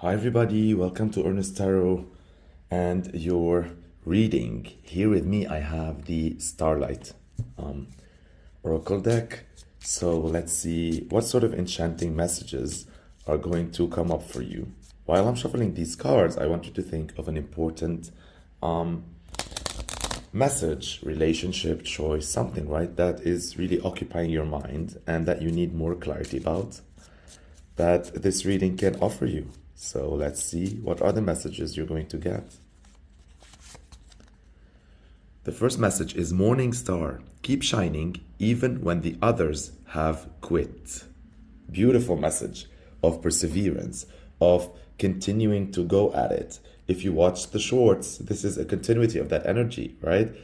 Hi everybody, welcome to Ernest Tarot and your reading. Here with me I have the Starlight Oracle deck. So let's see what sort of enchanting messages are going to come up for you. While I'm shuffling these cards, I want you to think of an important message, relationship, choice, something, right, that is really occupying your mind and that you need more clarity about, that this reading can offer you. So let's see what are the messages you're going to get. The first message is Morning Star. Keep shining even when the others have quit. Beautiful message of perseverance, of continuing to go at it. If you watch the shorts, this is a continuity of that energy, right?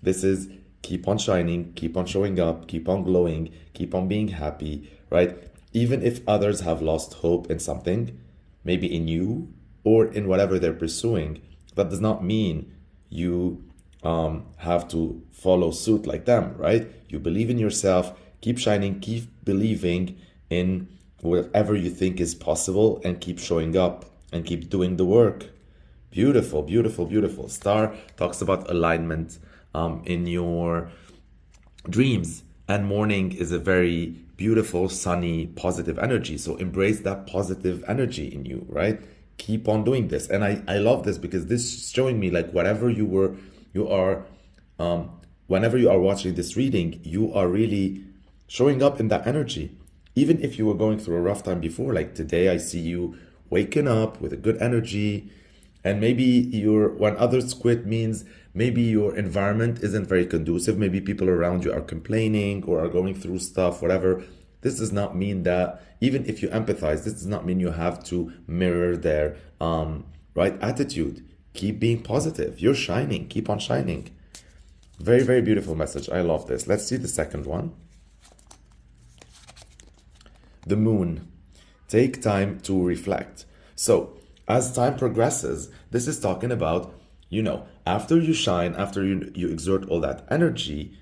This is keep on shining, keep on showing up, keep on glowing, keep on being happy, right? Even if others have lost hope in something, maybe in you or in whatever they're pursuing, that does not mean you have to follow suit like them, right? You believe in yourself, keep shining, keep believing in whatever you think is possible, and keep showing up and keep doing the work. Beautiful, beautiful, beautiful. Star talks about alignment in your dreams, and morning is a very beautiful, sunny, positive energy. So embrace that positive energy in you, right? Keep on doing this. And I love this because this is showing me like whenever you are watching this reading, you are really showing up in that energy. Even if you were going through a rough time before, like today, I see you waking up with a good energy. And maybe when others quit means maybe your environment isn't very conducive. Maybe people around you are complaining or are going through stuff, whatever. This does not mean that, even if you empathize, this does not mean you have to mirror their right attitude. Keep being positive. You're shining. Keep on shining. Very, very beautiful message. I love this. Let's see the second one. The moon. Take time to reflect. So as time progresses, this is talking about, after you shine, after you exert all that energy,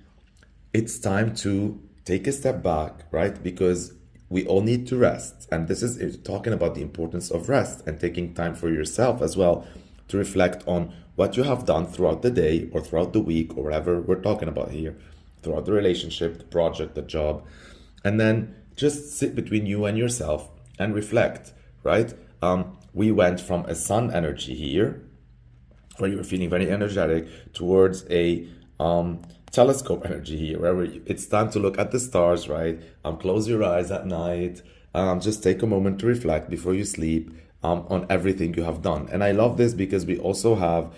it's time to take a step back, right? Because we all need to rest. And this is talking about the importance of rest and taking time for yourself as well to reflect on what you have done throughout the day or throughout the week or whatever we're talking about here, throughout the relationship, the project, the job. And then just sit between you and yourself and reflect, right? We went from a sun energy here, where you're feeling very energetic, towards a telescope energy here, where it's time to look at the stars, right? Close your eyes at night. Just take a moment to reflect before you sleep on everything you have done. And I love this because we also have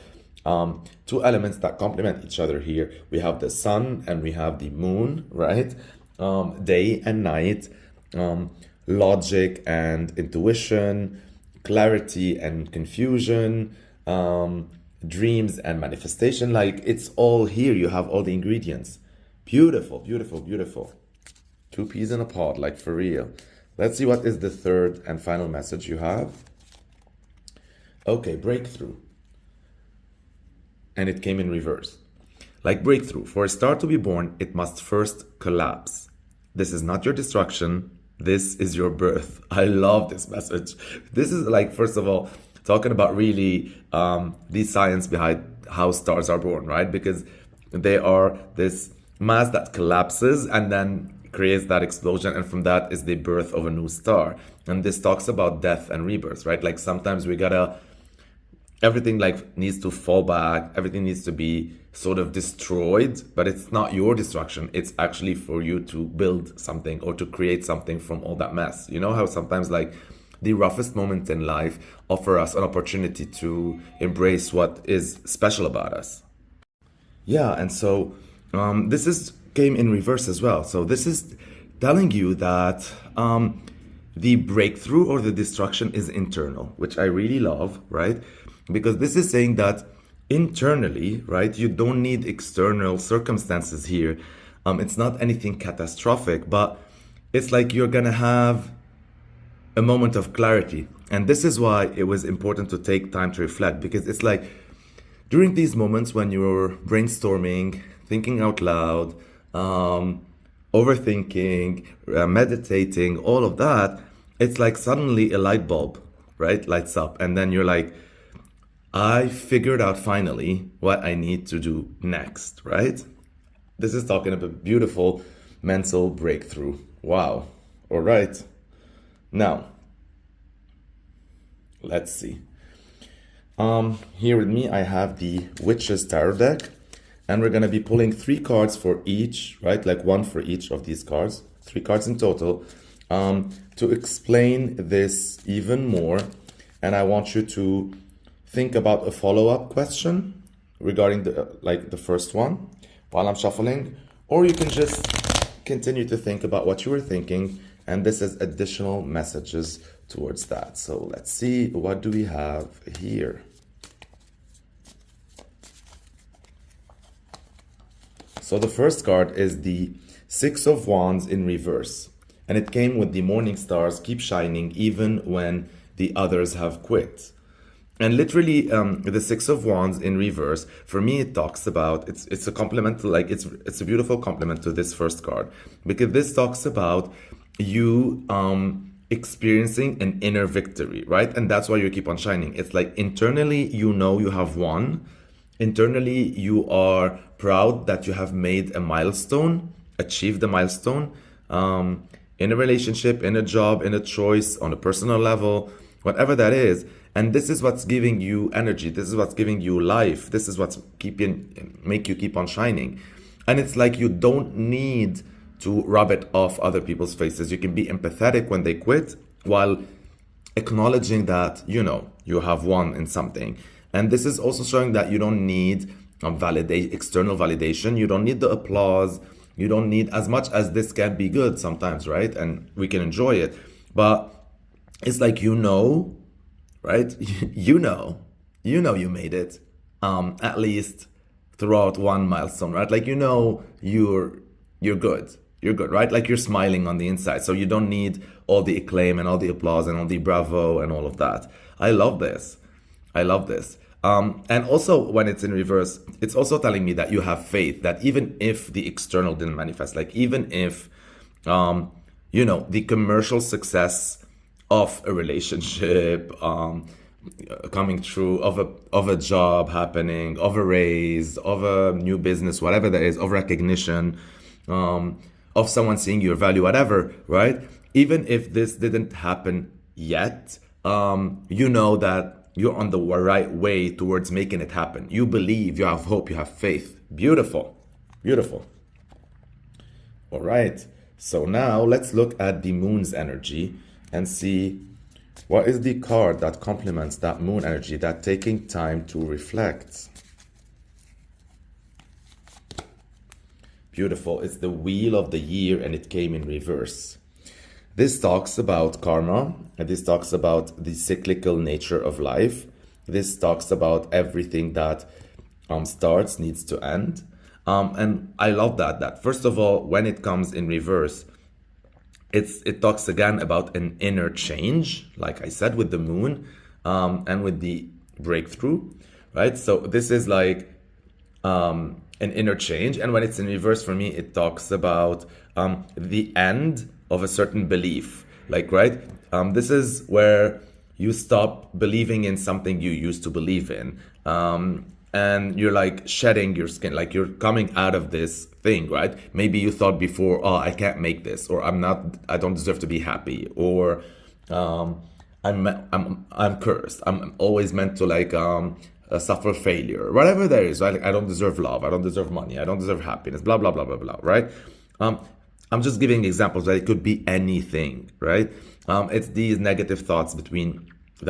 two elements that complement each other here. We have the sun and we have the moon, right? Day and night, logic and intuition, clarity and confusion, dreams and manifestation. Like, it's all here. You have all the ingredients. Beautiful, beautiful, beautiful. Two peas in a pod, like for real. Let's see what is the third and final message you have. Okay, breakthrough. And it came in reverse. Like breakthrough. For a star to be born, it must first collapse. This is not your destruction. This is your birth. I love this message. This is like, first of all, talking about really the science behind how stars are born, right? Because they are this mass that collapses and then creates that explosion. And from that is the birth of a new star. And this talks about death and rebirth, right? Like sometimes everything like needs to fall back. Everything needs to be sort of destroyed, but it's not your destruction. It's actually for you to build something or to create something from all that mess. You know how sometimes like the roughest moments in life offer us an opportunity to embrace what is special about us. Yeah, and so this came in reverse as well. So this is telling you that the breakthrough or the destruction is internal, which I really love, right? Because this is saying that internally, right, you don't need external circumstances here. It's not anything catastrophic, but it's like you're gonna have a moment of clarity. And this is why it was important to take time to reflect, because it's like during these moments when you're brainstorming, thinking out loud, overthinking, meditating, all of that, it's like suddenly a light bulb, right? Lights up. And then you're like, I figured out finally what I need to do next, right? This is talking about a beautiful mental breakthrough. Wow. All right. Now, let's see. Here with me, I have the Witch's Tarot deck, and we're going to be pulling 3 cards for each, right? Like 1 for each of these cards, 3 cards in total, to explain this even more. And I want you to think about a follow-up question regarding the first one while I'm shuffling, or you can just continue to think about what you were thinking, and this is additional messages towards that. So let's see, what do we have here? So the first card is the 6 of Wands in reverse, and it came with the morning stars keep shining even when the others have quit. And literally, the 6 of Wands in reverse, for me, it talks about, it's a compliment to, like, it's a beautiful compliment to this first card, because this talks about you experiencing an inner victory, right? And that's why you keep on shining. It's like internally, you know you have won. Internally, you are proud that you have made a milestone, achieved a milestone, in a relationship, in a job, in a choice, on a personal level, whatever that is. And this is what's giving you energy. This is what's giving you life. This is what's make you keep on shining. And it's like you don't need to rub it off other people's faces. You can be empathetic when they quit while acknowledging that, you know, you have won in something. And this is also showing that you don't need external validation. You don't need the applause. You don't need, as much as this can be good sometimes, right? And we can enjoy it. But it's like, you know, right? You know you made it, at least throughout one milestone, right? Like, you know, you're good. You're good, right? Like, you're smiling on the inside. So you don't need all the acclaim and all the applause and all the bravo and all of that. I love this. I love this. And also when it's in reverse, it's also telling me that you have faith that even if the external didn't manifest, like even if, you know, the commercial success of a relationship, coming true, of a job happening, of a raise, of a new business, whatever that is, of recognition, of someone seeing your value, whatever, right? Even if this didn't happen yet, you know that you're on the right way towards making it happen. You believe, you have hope, you have faith. Beautiful, beautiful. All right, so now let's look at the moon's energy and see what is the card that complements that moon energy, that taking time to reflect. Beautiful. It's the wheel of the year, and it came in reverse. This talks about karma, and this talks about the cyclical nature of life. This talks about everything that starts needs to end. And I love that first of all, when it comes in reverse, it talks again about an inner change, like I said, with the moon, and with the breakthrough, right? So this is like an inner change. And when it's in reverse, for me, it talks about the end of a certain belief, like, right? This is where you stop believing in something you used to believe in. And you're like shedding your skin, like you're coming out of this thing, right? Maybe you thought before, oh, I can't make this, or I don't deserve to be happy, or I'm cursed. I'm always meant to like suffer failure, whatever there is, right? Like, I don't deserve love. I don't deserve money. I don't deserve happiness. Blah blah blah blah blah, right? I'm just giving examples, that it could be anything, right? It's these negative thoughts that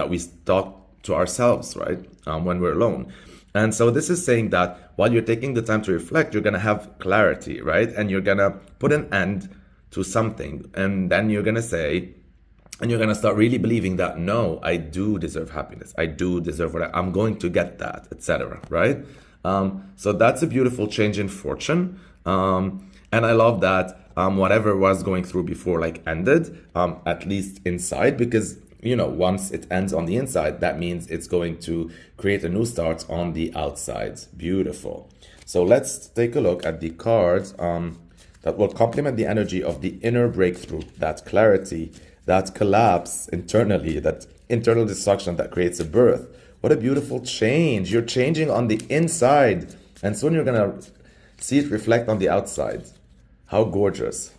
we talk to ourselves, right? When we're alone. And so this is saying that while you're taking the time to reflect, you're going to have clarity, right? And you're going to put an end to something. And then you're going to say, and you're going to start really believing that, no, I do deserve happiness. I do deserve I'm going to get that, etc., right? So that's a beautiful change in fortune. And I love that whatever was going through before like ended, at least inside, because you know, once it ends on the inside, that means it's going to create a new start on the outside. Beautiful. So let's take a look at the cards that will complement the energy of the inner breakthrough, that clarity, that collapse internally, that internal destruction that creates a birth. What a beautiful change. You're changing on the inside, and soon you're gonna see it reflect on the outside. How gorgeous.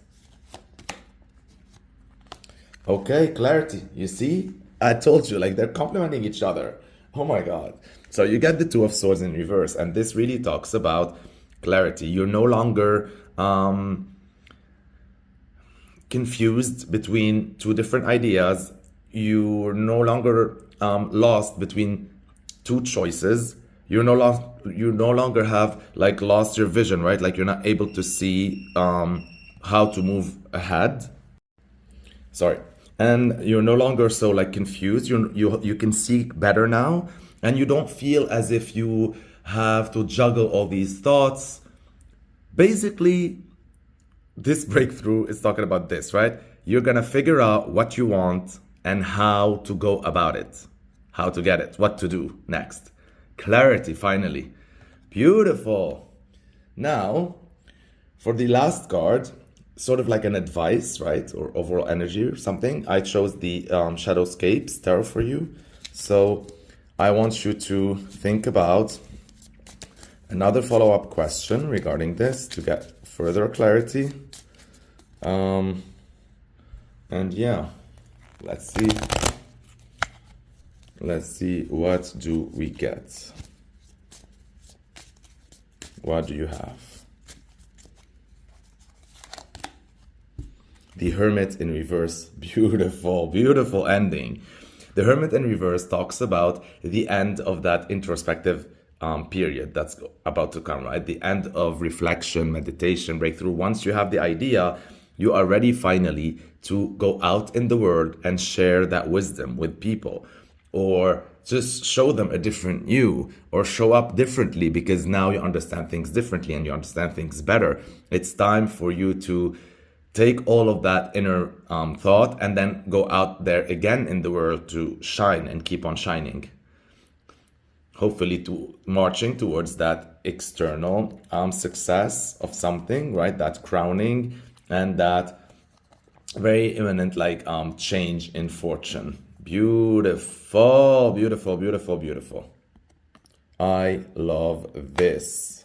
Okay, clarity. You see? I told you, like, they're complementing each other. Oh my God. So you get the Two of Swords in reverse, and this really talks about clarity. You're no longer confused between two different ideas. You're no longer lost between two choices. You no longer have like lost your vision, right? Like you're not able to see how to move ahead. Sorry. And you're no longer so like confused. You can see better now, and you don't feel as if you have to juggle all these thoughts. Basically, this breakthrough is talking about this, right? You're gonna figure out what you want and how to go about it, how to get it, what to do next. Clarity, finally. Beautiful. Now, for the last card, sort of like an advice, right? Or overall energy or something. I chose the Shadowscapes Tarot for you. So I want you to think about another follow-up question regarding this to get further clarity. And yeah, let's see. Let's see, what do we get? What do you have? The Hermit in reverse. Beautiful, beautiful ending. The Hermit in reverse talks about the end of that introspective period that's about to come, right? The end of reflection, meditation, breakthrough. Once you have the idea, you are ready finally to go out in the world and share that wisdom with people, or just show them a different you, or show up differently because now you understand things differently and you understand things better. It's time for you to take all of that inner thought and then go out there again in the world to shine and keep on shining. Hopefully to marching towards that external success of something, right? That crowning and that very imminent like change in fortune. Beautiful, beautiful, beautiful, beautiful. I love this.